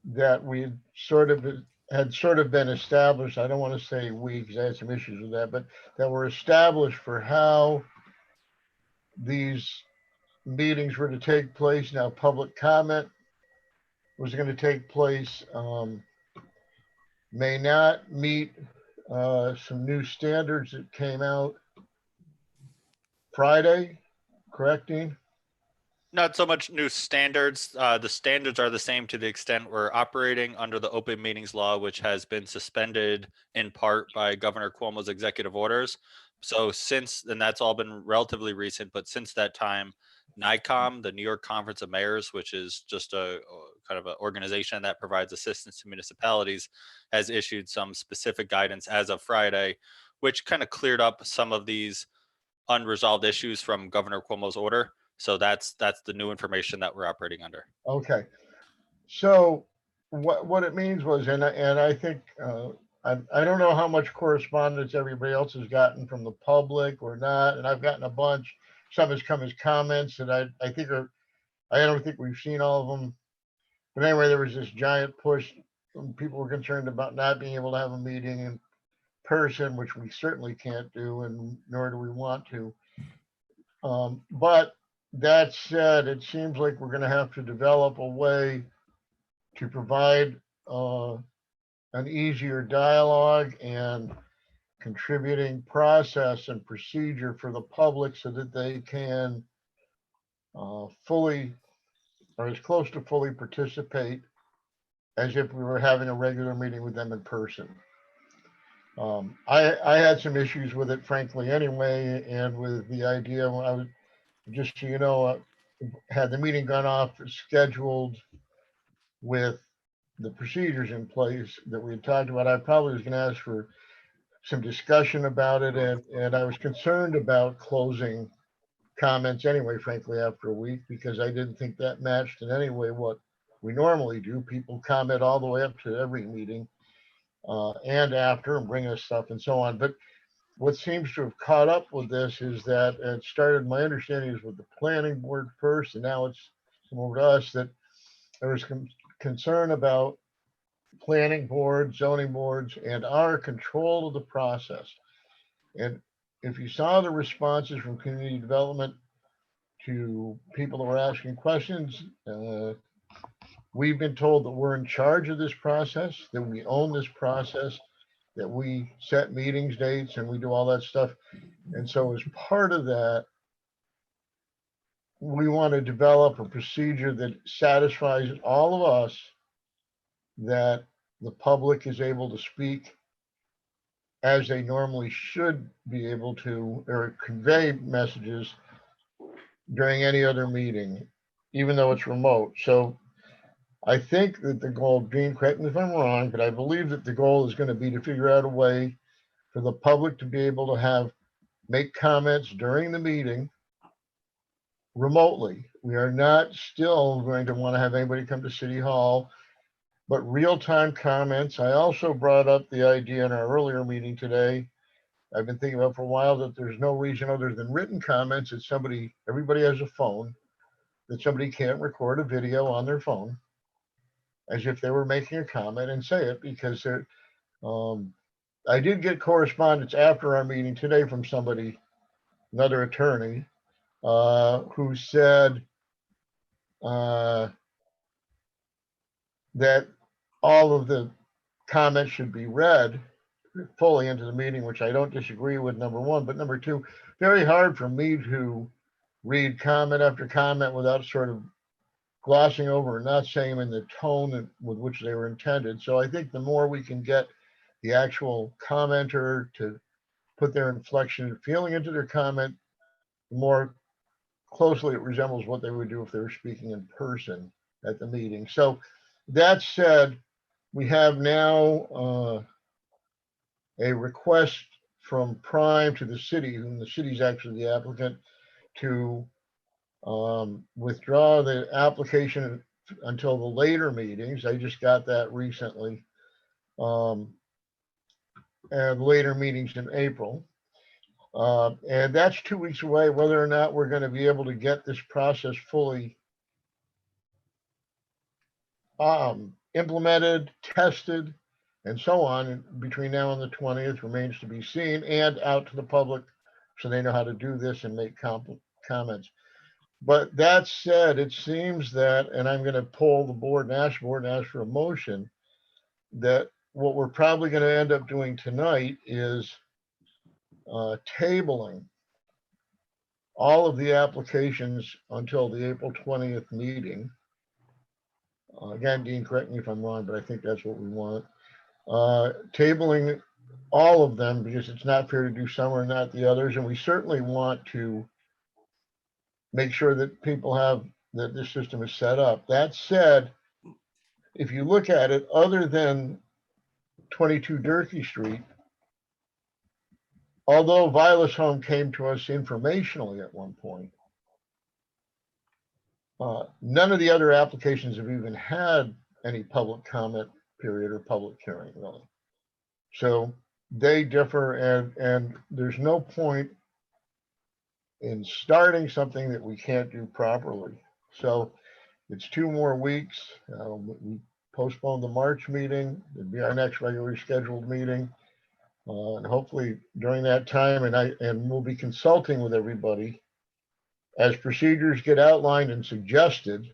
that we had sort of been established. I don't want to say we, because I had some issues with that, but that were established for how these meetings were to take place. Now, public comment was going to take place, may not meet some new standards that came out Friday, correcting? Not so much new standards. The standards are the same to the extent we're operating under the open meetings law, which has been suspended in part by Governor Cuomo's executive orders. So since, and that's all been relatively recent, but since that time, NICOM, the New York Conference of Mayors, which is just a kind of an organization that provides assistance to municipalities, has issued some specific guidance as of Friday, which kind of cleared up some of these unresolved issues from Governor Cuomo's order. So that's the new information that we're operating under. Okay. So what it means was, and I think I don't know how much correspondence everybody else has gotten from the public or not, and I've gotten a bunch. Some has come as comments that I think are, I don't think we've seen all of them. But anyway, there was this giant push. People were concerned about not being able to have a meeting in person, which we certainly can't do, and nor do we want to. But that said, it seems like we're going to have to develop a way to provide an easier dialogue and contributing process and procedure for the public so that they can fully or as close to fully participate as if we were having a regular meeting with them in person. I had some issues with it, frankly, anyway, and with the idea, I was just so you know, had the meeting gone off scheduled with the procedures in place that we had talked about, I probably was going to ask for some discussion about it, and I was concerned about closing comments anyway, frankly, after a week, because I didn't think that matched in any way what we normally do. People comment all the way up to every meeting and after and bring us stuff and so on. But what seems to have caught up with this is that it started, my understanding is with the planning board first, and now it's come over to us, that there was concern about planning boards, zoning boards, and our control of the process. And if you saw the responses from community development to people that were asking questions, we've been told that we're in charge of this process, that we own this process, that we set meetings dates and we do all that stuff. And so as part of that, we want to develop a procedure that satisfies all of us that the public is able to speak as they normally should be able to, or convey messages during any other meeting, even though it's remote. So I think that the goal, Gene, correct me if I'm wrong, but I believe that the goal is going to be to figure out a way for the public to be able to make comments during the meeting remotely. We are not still going to want to have anybody come to City Hall, but real-time comments. I also brought up the idea in our earlier meeting today, I've been thinking about for a while, that there's no reason other than written comments that everybody has a phone, that somebody can't record a video on their phone as if they were making a comment and say it, because I did get correspondence after our meeting today from somebody, another attorney, who said that all of the comments should be read fully into the meeting, which I don't disagree with, number one. But number two, very hard for me to read comment after comment without sort of glossing over and not saying them in the tone with which they were intended. So I think the more we can get the actual commenter to put their inflection and feeling into their comment, the more closely it resembles what they would do if they were speaking in person at the meeting. So that said, we have now a request from Prime to the city, whom the city is actually the applicant, to withdraw the application until the later meetings. I just got that recently. And later meetings in April. And that's 2 weeks away. Whether or not we're going to be able to get this process fully implemented, tested, and so on between now and the 20th remains to be seen, and out to the public so they know how to do this and make comments. But that said, it seems that, and I'm going to poll the board and ask for a motion, that what we're probably going to end up doing tonight is tabling all of the applications until the April 20th meeting. Again, Dean, correct me if I'm wrong, but I think that's what we want. Tabling all of them because it's not fair to do some or not the others. And we certainly want to make sure that people have, that this system is set up. That said, if you look at it, other than 22 Durkee Street, although Viola's Home came to us informationally at one point, none of the other applications have even had any public comment period or public hearing, really. So they differ, and there's no point in starting something that we can't do properly. So it's 2 more weeks. We postponed the March meeting. It'd be our next regularly scheduled meeting. And hopefully during that time, and we'll be consulting with everybody as procedures get outlined and suggested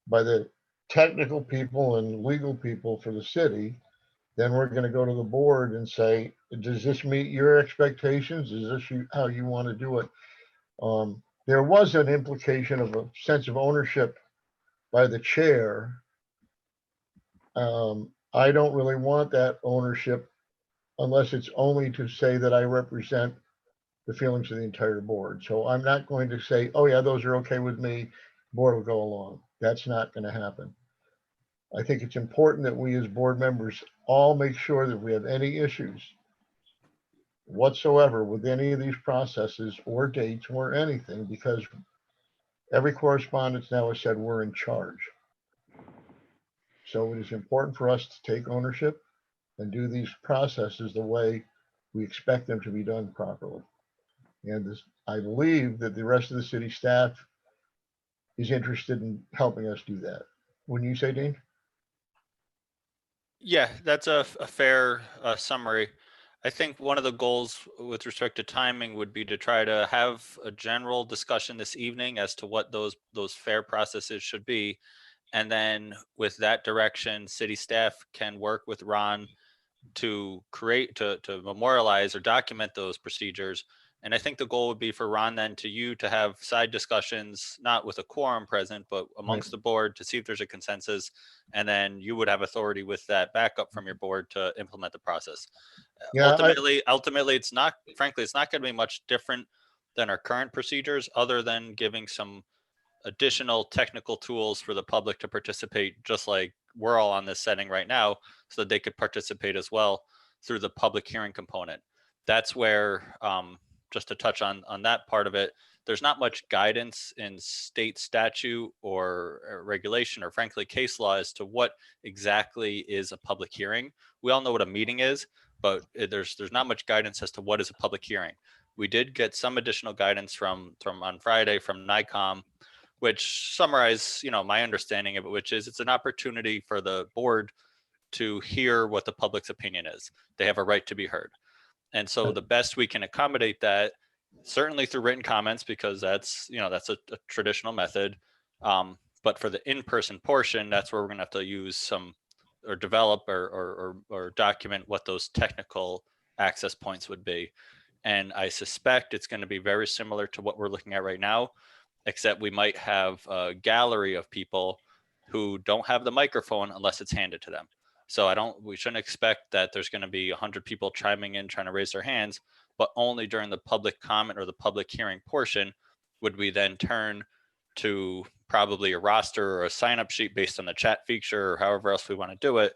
by the technical people and legal people for the city. Then we're going to go to the board and say, does this meet your expectations? Is this how you want to do it? There was an implication of a sense of ownership by the chair. I don't really want that ownership unless it's only to say that I represent the feelings of the entire board. So I'm not going to say, oh yeah, those are okay with me. Board will go along. That's not going to happen. I think it's important that we as board members all make sure that if we have any issues whatsoever with any of these processes or dates or anything, because every correspondence now has said we're in charge. So it is important for us to take ownership and do these processes the way we expect them to be done properly. And this, I believe that the rest of the city staff is interested in helping us do that. Wouldn't you say, Dean? Yeah, that's a fair summary. I think one of the goals with respect to timing would be to try to have a general discussion this evening as to what those fair processes should be. And then with that direction, city staff can work with Ron to create, to memorialize or document those procedures. And I think the goal would be for Ron then to have side discussions, not with a quorum present, but amongst the board to see if there's a consensus. And then you would have authority with that backup from your board to implement the process. Yeah, Ultimately, it's not, frankly, it's not going to be much different than our current procedures, other than giving some additional technical tools for the public to participate, just like we're all on this setting right now, so that they could participate as well through the public hearing component. That's where, just to touch on that part of it, there's not much guidance in state statute or regulation or frankly case law as to what exactly is a public hearing. We all know what a meeting is, but there's not much guidance as to what is a public hearing. We did get some additional guidance from on Friday from NICOM, which summarize, my understanding of it, which is it's an opportunity for the board to hear what the public's opinion is. They have a right to be heard. And so the best we can accommodate that, certainly through written comments, because that's a traditional method. But for the in-person portion, that's where we're going to have to use some, or develop or document what those technical access points would be. And I suspect it's going to be very similar to what we're looking at right now, except we might have a gallery of people who don't have the microphone unless it's handed to them. So we shouldn't expect that there's going to be 100 people chiming in trying to raise their hands, but only during the public comment or the public hearing portion would we then turn to probably a roster or a sign-up sheet based on the chat feature or however else we want to do it,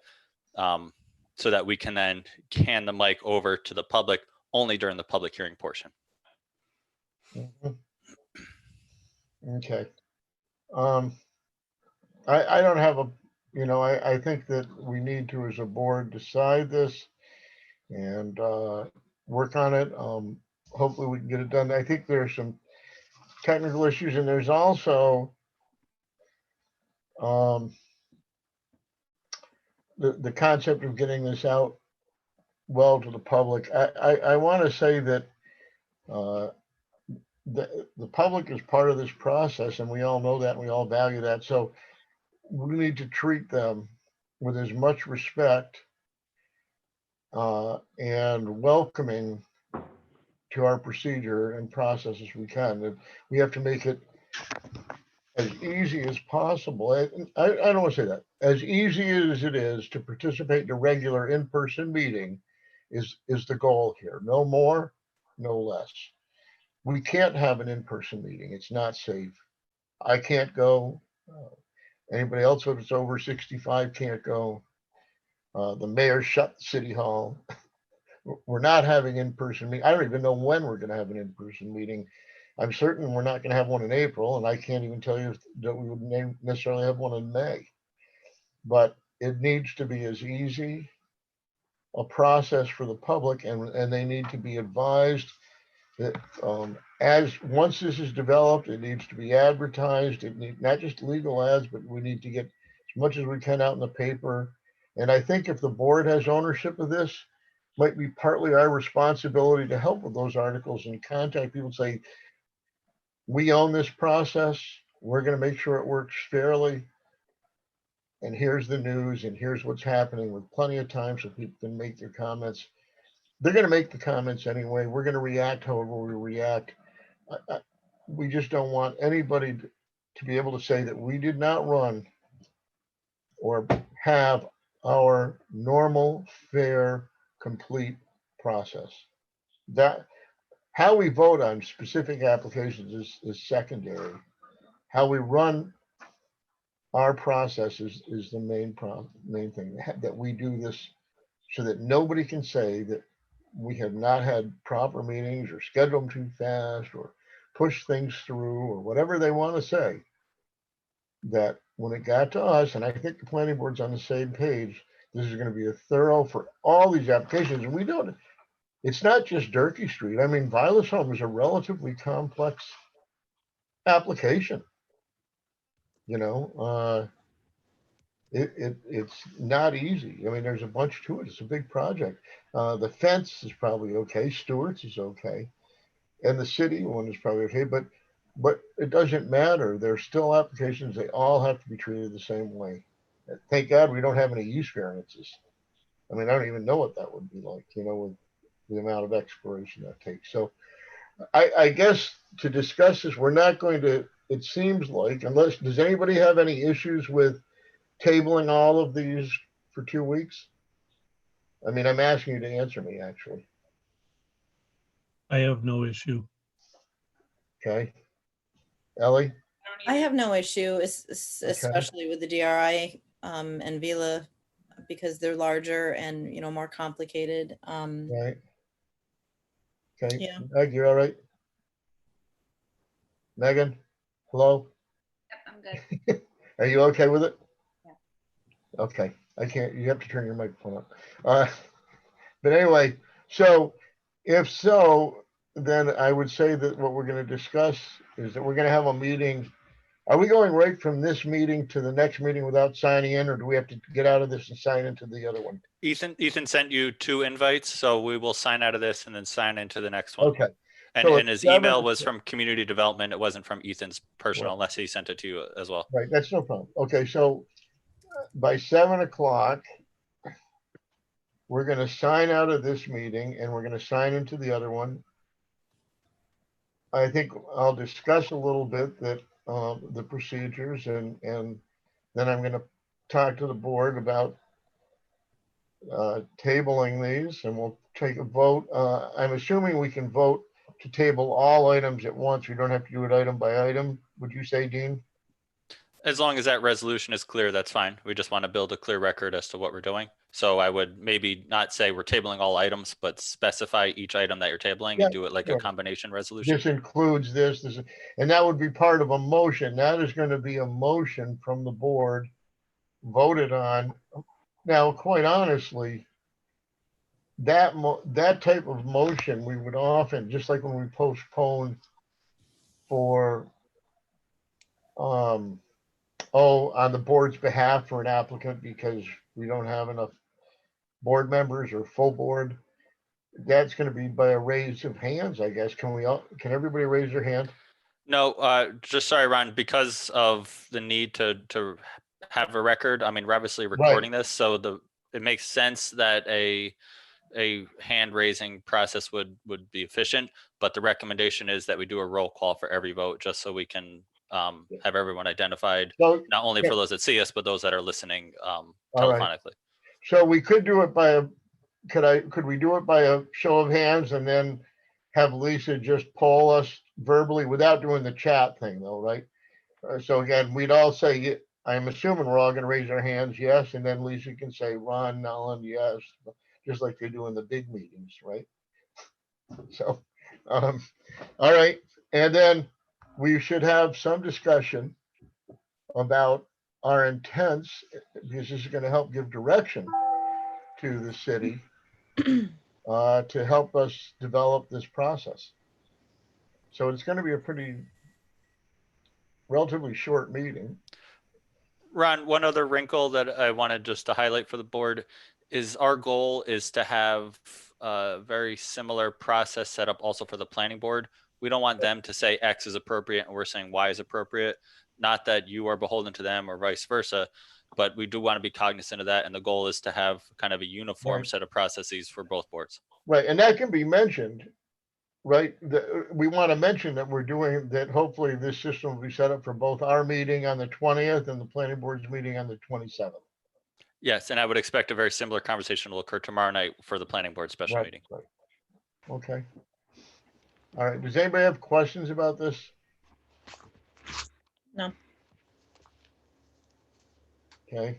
so that we can then hand the mic over to the public only during the public hearing portion. Okay. I don't have I think that we need to, as a board, decide this and work on it. Hopefully we can get it done. I think there's some technical issues, and there's also the concept of getting this out well to the public. I want to say that uh, the public is part of this process, and we all know that, and we all value that. So we need to treat them with as much respect and welcoming to our procedure and process as we can. And we have to make it as easy as possible. I don't want to say that. As easy as it is to participate in a regular in-person meeting is the goal here. No more, no less. We can't have an in-person meeting. It's not safe. I can't go. Anybody else that's over 65 can't go. The mayor shut the city hall. We're not having in-person meeting. I don't even know when we're going to have an in-person meeting. I'm certain we're not going to have one in April, and I can't even tell you that we would necessarily have one in May. But it needs to be as easy a process for the public, and they need to be advised that as once this is developed, it needs to be advertised. It need not just legal ads, but we need to get as much as we can out in the paper. And I think if the board has ownership of this, might be partly our responsibility to help with those articles and contact people and say, we own this process. We're going to make sure it works fairly. And here's the news, and here's what's happening, with plenty of time so people can make their comments. They're going to make the comments anyway. We're going to react however we react. We just don't want anybody to be able to say that we did not run or have our normal, fair, complete process. That how we vote on specific applications is secondary. How we run our process is the main thing, that we do this so that nobody can say that we have not had proper meetings or schedule them too fast or push things through or whatever they want to say. That when it got to us, and I think the planning board's on the same page, this is going to be a thorough for all these applications. And we don't, it's not just Durkee Street. I mean, Vilas Home is a relatively complex application. You know, it's not easy. I mean, there's a bunch to it. It's a big project. The fence is probably okay. Stewart's is okay, and the city one is probably okay. But it doesn't matter. They're still applications. They all have to be treated the same way. Thank God we don't have any use variances. I mean, I don't even know what that would be like. You know, with the amount of exploration that takes. So I guess to discuss this, we're not going to. It seems like, unless does anybody have any issues with tabling all of these for 2 weeks? I mean, I'm asking you to answer me, actually. I have no issue. Okay. Ellie? I have no issue, especially with the DRI and Vila, because they're larger and, you know, more complicated. Right. Okay. Yeah. Meg, you all right? Megan? Hello? Yep, I'm good. Are you okay with it? Yeah. Okay. I can't, you have to turn your microphone up. But anyway, so if so, then I would say that what we're going to discuss is that we're going to have a meeting. Are we going right from this meeting to the next meeting without signing in, or do we have to get out of this and sign into the other one? Ethan sent you 2 invites, so we will sign out of this and then sign into the next one. Okay. And, So and his it's email 7 was from community development. It wasn't from Ethan's personal, Right. unless he sent it to you as well. Right. That's no problem. Okay. So by 7 o'clock, we're going to sign out of this meeting and we're going to sign into the other one. I think I'll discuss a little bit that the procedures and then I'm going to talk to the board about tabling these and we'll take a vote. I'm assuming we can vote to table all items at once. We don't have to do it item by item. Would you say, Dean? As long as that resolution is clear, that's fine. We just want to build a clear record as to what we're doing. So I would maybe not say we're tabling all items, but specify each item that you're tabling Yeah, and do it like sure. a combination resolution. This includes this, and that would be part of a motion. That is going to be a motion from the board voted on. Now, quite honestly, that type of motion, we would often, just like when we postpone for on the board's behalf for an applicant because we don't have enough board members or full board, that's going to be by a raise of hands, I guess. Can everybody raise their hand? No, just sorry, Ron, because of the need to have a record. I mean, we're obviously recording this, so it makes sense that a hand raising process would be efficient, but the recommendation is that we do a roll call for every vote, just so we can have everyone identified, So, not only yeah. for those that see us, but those that are listening All right. telephonically. So we could do it by could we do it by a show of hands and then have Lisa just poll us verbally without doing the chat thing though, right? So again, we'd all say, I'm assuming we're all gonna raise our hands, yes, and then Lisa can say, Ron, Nolan, yes, just like they do in the big meetings, right? So, all right, and then we should have some discussion about our intents, because this is gonna help give direction to the city to help us develop this process. So it's going to be a relatively short meeting. Ron, one other wrinkle that I wanted just to highlight for the board is our goal is to have a very similar process set up also for the planning board. We don't want them to say X is appropriate and we're saying Y is appropriate. Not that you are beholden to them or vice versa, but we do want to be cognizant of that. And the goal is to have kind of a uniform Right. set of processes for both boards. Right. And that can be mentioned, right? We want to mention that we're doing that. Hopefully this system will be set up for both our meeting on the 20th and the planning board's meeting on the 27th. Yes, and I would expect a very similar conversation will occur tomorrow night for the planning board special meeting. Right. Okay. All right. Does anybody have questions about this? No. Okay.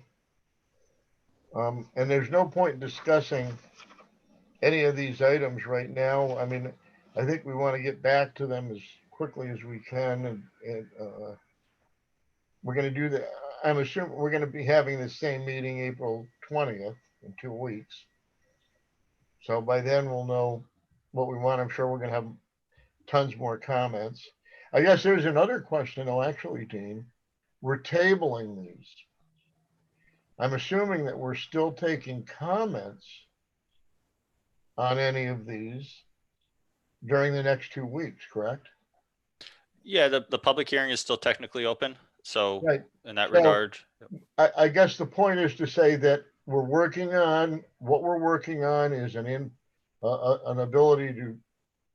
And there's no point in discussing any of these items right now. I mean, I think we want to get back to them as quickly as we can, and we're going to do that. I'm assuming we're going to be having the same meeting April 20th in 2 weeks. So by then we'll know what we want. I'm sure we're going to have tons more comments. I guess there's another question though, actually, Dean. We're tabling these. I'm assuming that we're still taking comments on any of these during the next 2 weeks, correct? Yeah, the public hearing is still technically open. So Right. in that So- regard, I guess the point is to say that what we're working on is an ability to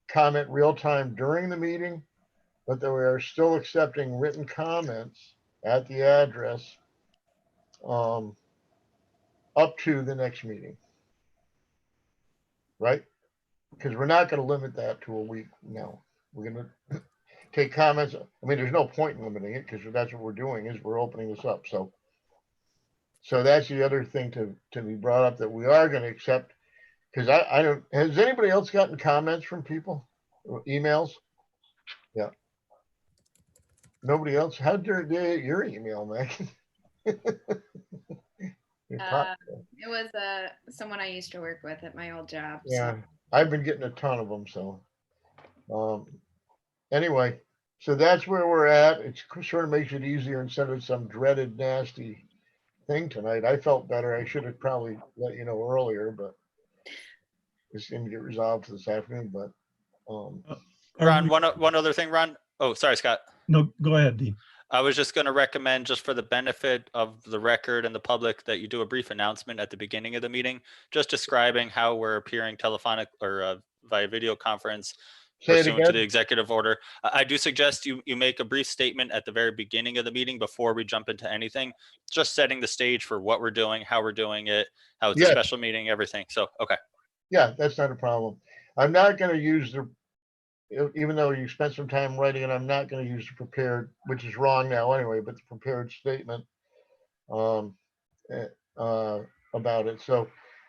comment real time during the meeting, but that we are still accepting written comments at the address up to the next meeting. Right? Because we're not going to limit that to a week now. We're going to take comments. I mean, there's no point in limiting it because that's what we're doing is we're opening this up. So that's the other thing to be brought up, that we are going to accept, because I don't, has anybody else gotten comments from people or emails? Yeah. Nobody else? How dare they your email, Megan? It was someone I used to work with at my old job. Yeah, I've been getting a ton of them. So anyway, so that's where we're at. It sort of makes it easier instead of some dreaded, nasty thing tonight. I felt better. I should have probably let you know earlier, but this didn't get resolved this afternoon. But Ron, one other thing, Ron. Oh, sorry, Scott. No, go ahead, Dean. I was just going to recommend, just for the benefit of the record and the public, that you do a brief announcement at the beginning of the meeting, just describing how we're appearing telephonic or via video conference say it pursuant to the again. executive order. I do suggest you make a brief statement at the very beginning of the meeting before we jump into anything, just setting the stage for what we're doing, how we're doing it, how it's Yes. a special meeting, everything. So, okay. Yeah, that's not a problem. I'm not going to use even though you spent some time writing it, I'm not going to use the prepared, which is wrong now anyway, but the prepared statement about it. So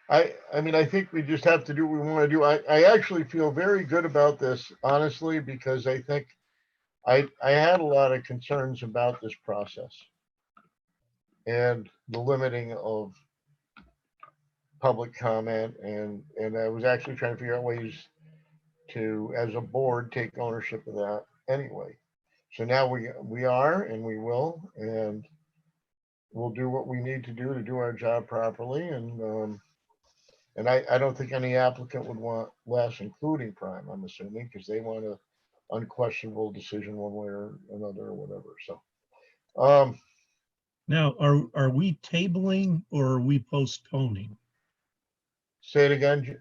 I mean, I think we just have to do what we want to do. I actually feel very good about this, honestly, because I think I had a lot of concerns about this process and the limiting of public comment, and I was actually trying to figure out ways to, as a board, take ownership of that anyway. So now we are, and we will, and we'll do what we need to do our job properly. And I don't think any applicant would want less, including prime, I'm assuming, because they want a unquestionable decision one way or another or whatever. So, Now, are we tabling or are we postponing? say it again.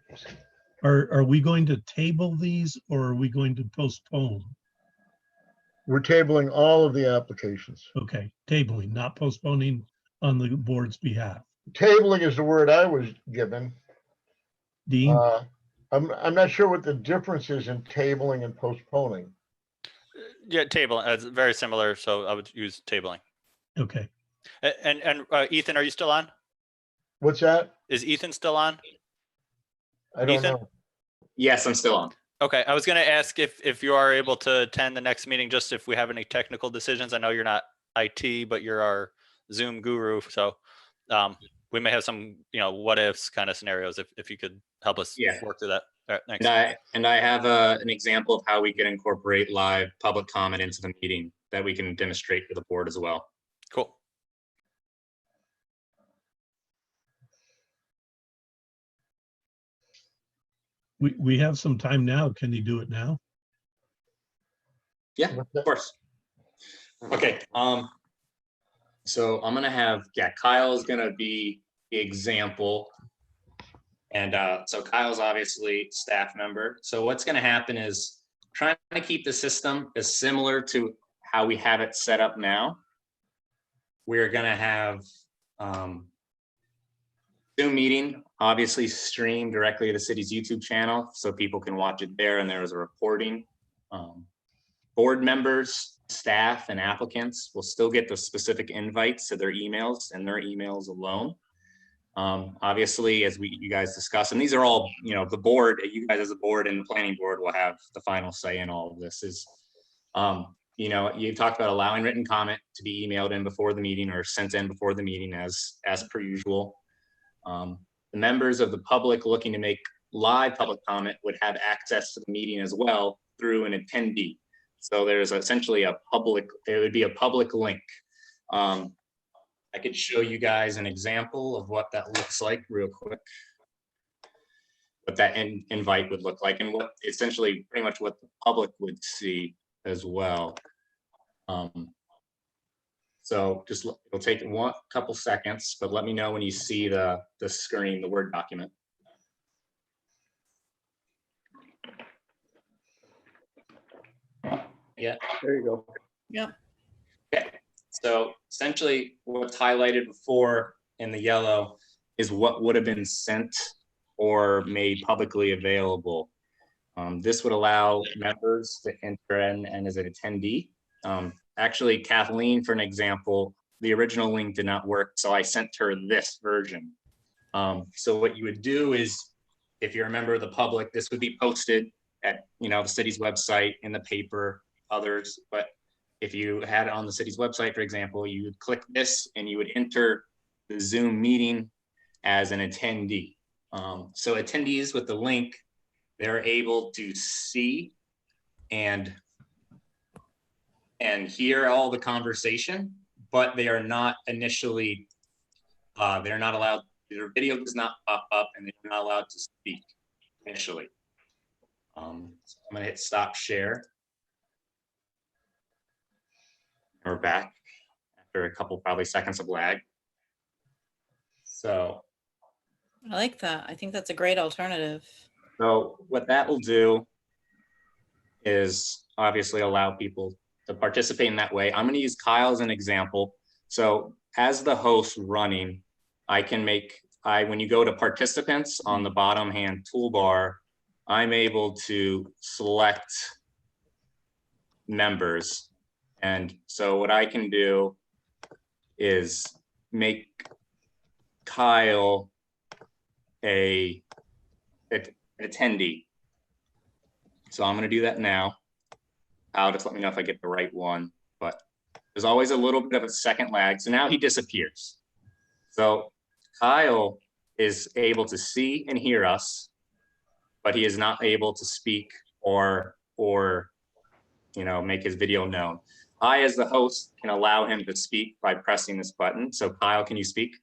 Are we going to table these or are we going to postpone? We're tabling all of the applications. Okay, tabling, not postponing on the board's behalf. Tabling is the word I was given. Dean, I'm not sure what the difference is in tabling and postponing. Yeah, tabling. It's very similar. So I would use tabling. okay. And Ethan, are you still on? What's that? Is Ethan still on? I don't Ethan? know. Yes, I'm still on. Okay, I was going to ask if you are able to attend the next meeting, just if we have any technical decisions. I know you're not IT, but you're our Zoom guru, so we may have some, what ifs kind of scenarios. If you could help us Yeah. work through that. All right, thanks. And I have an example of how we can incorporate live public comment into the meeting that we can demonstrate for the board as well. Cool. We have some time now. Can you do it now? Yeah, What's of that? course. Okay. So I'm gonna have, Kyle's gonna be the example. And so Kyle's obviously staff member. So what's gonna happen is trying to keep the system as similar to how we have it set up now. We're gonna have Zoom meeting, obviously streamed directly to the city's YouTube channel so people can watch it there, and there is a recording. Board members, staff, and applicants will still get the specific invites to their emails and their emails alone. Obviously, as you guys discussed, and these are all, the board, you guys as a board and the planning board will have the final say in all of this. Is, you talked about allowing written comment to be emailed in before the meeting or sent in before the meeting as per usual. The members of the public looking to make live public comment would have access to the meeting as well through an attendee. So there's essentially it would be a public link. I could show you guys an example of what that looks like real quick. What that invite would look like and what essentially pretty much what the public would see as well. So just it'll take a couple seconds, but let me know when you see the screen, the Word document. Yeah, there you go. Yep. Okay, so essentially what's highlighted before in the yellow is what would have been sent or made publicly available. This would allow members to enter in and as an attendee. Actually, Kathleen, for an example, the original link did not work, so I sent her this version. So what you would do is, if you're a member of the public, this would be posted at the city's website, in the paper, others. But if you had it on the city's website, for example, you would click this and you would enter the Zoom meeting as an attendee. So attendees with the link, they're able to see and hear all the conversation, but they are not initially, they're not allowed, their video does not pop up and they're not allowed to speak initially. So I'm gonna hit stop share. We're back after a couple probably seconds of lag. So I like that. I think that's a great alternative. So what that will do is obviously allow people to participate in that way. I'm going to use Kyle as an example. So as the host running, when you go to participants on the bottom hand toolbar, I'm able to select members. And so what I can do is make Kyle an attendee. So I'm going to do that now. I'll just let me know if I get the right one, but there's always a little bit of a second lag. So now he disappears. So Kyle is able to see and hear us, but he is not able to speak or make his video known. I, as the host, can allow him to speak by pressing this button. So Kyle, can you speak?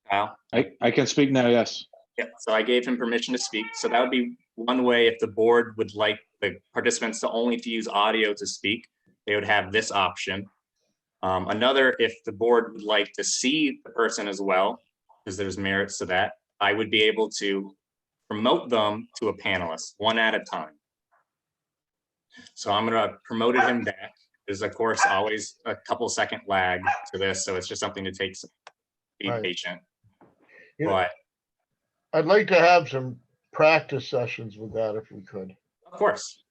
Kyle? I can speak now, yes. Yeah, so I gave him permission to speak. So that would be one way if the board would like the participants to only to use audio to speak, they would have this option. Another, if the board would like to see the person as well, because there's merits to that, I would be able to promote them to a panelist, one at a time. So I'm gonna promote him back. There's of course always a couple second lag to this, so it's just something to take, be Right. patient. You know, But I'd like to have some practice sessions with that if we could, of course,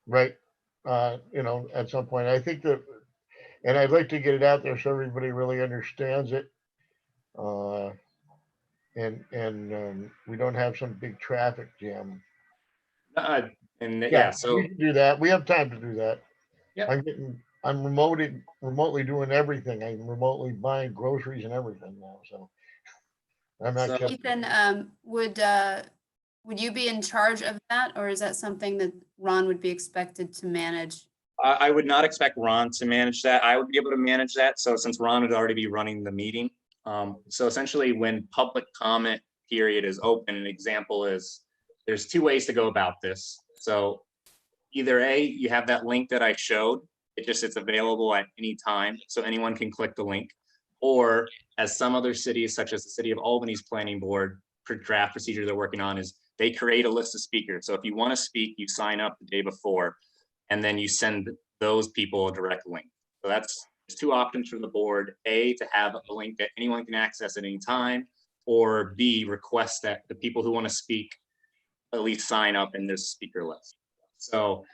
right? You know, at some point, I think that, and I'd like to get it out there so everybody really understands it. And we don't have some big traffic jam. and yeah, so We can do that. We have time to do that. Yeah. I'm remotely doing everything. I'm remotely buying groceries and everything now, so. I'm not So- kidding. Ethan, would you be in charge of that, or is that something that Ron would be expected to manage? I would not expect Ron to manage that. I would be able to manage that. So since Ron would already be running the meeting. So essentially when public comment period is open, an example is, there's two ways to go about this. So either A, you have that link that I showed, it's available at any time. So anyone can click the link. Or as some other cities, such as the city of Albany's planning board draft procedure they're working on, is they create a list of speakers. So if you want to speak, you sign up the day before, and then you send those people a direct link. So that's two options for the board: A, to have a link that anyone can access at any time, or B, request that the people who want to speak at least sign up in this speaker list. So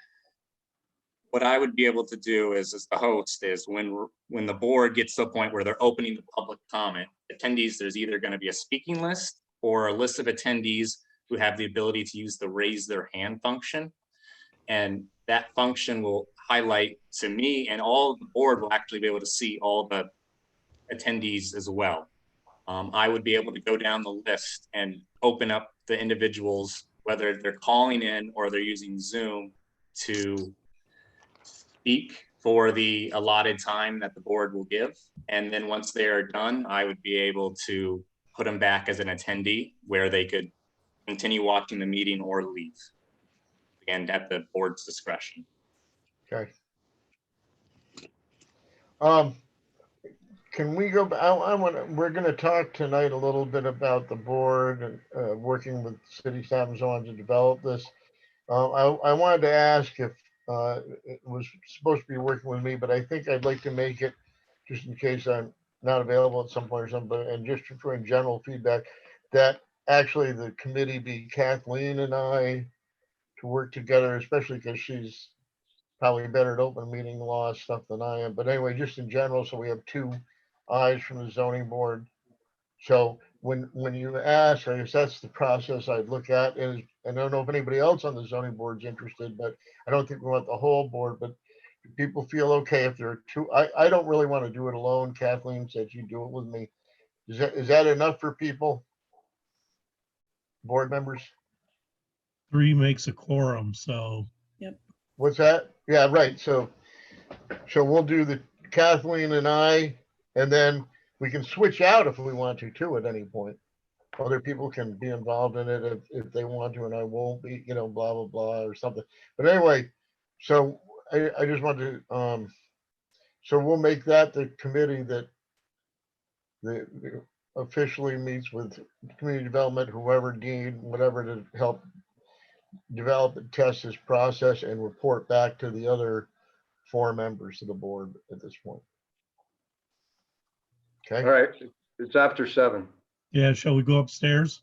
what I would be able to do is, as the host, is when the board gets to a point where they're opening the public comment, attendees, there's either going to be a speaking list or a list of attendees who have the ability to use the raise their hand function. And that function will highlight to me, and all of the board will actually be able to see all the attendees as well. I would be able to go down the list and open up the individuals, whether they're calling in or they're using Zoom, to speak for the allotted time that the board will give. And then once they are done, I would be able to put them back as an attendee where they could continue watching the meeting or leave. Again, at the board's discretion. Okay. Can we go, we're gonna talk tonight a little bit about the board and working with city staff and so on to develop this. I wanted to ask if it was supposed to be working with me, but I think I'd like to make it, just in case I'm not available at some point or something, and just for in general feedback, that actually the committee be Kathleen and I to work together, especially because she's probably better at open meeting law stuff than I am. But anyway, just in general, so we have two eyes from the zoning board. So when you ask, I guess that's the process I'd look at. And I don't know if anybody else on the zoning board's interested, but I don't think we want the whole board. But do people feel okay if there are two? I don't really want to do it alone. Kathleen said she'd do it with me. Is that enough for people? Board members? 3 makes a quorum, so What's that? Yeah, right. So we'll do the Kathleen and I, and then we can switch out if we want to too at any point. Other people can be involved in it if they want to, and I won't be, you know, blah, blah, blah, or something. But anyway, so I just wanted to, so we'll make that the committee that the officially meets with community development, whoever, Dean, whatever, to help develop and test this process and report back to the other 4 members of the board at this point. All Okay, right, it's after 7. yeah, shall we go upstairs?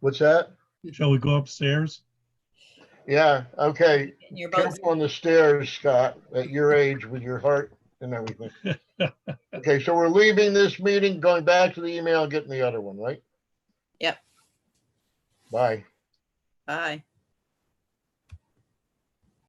what's that? Shall we go upstairs? Yeah, okay. And you're both, Careful on the stairs, Scott, at your age with your heart and everything. Okay, so we're leaving this meeting, going back to the email, getting the other one, right? Yep. Bye. bye.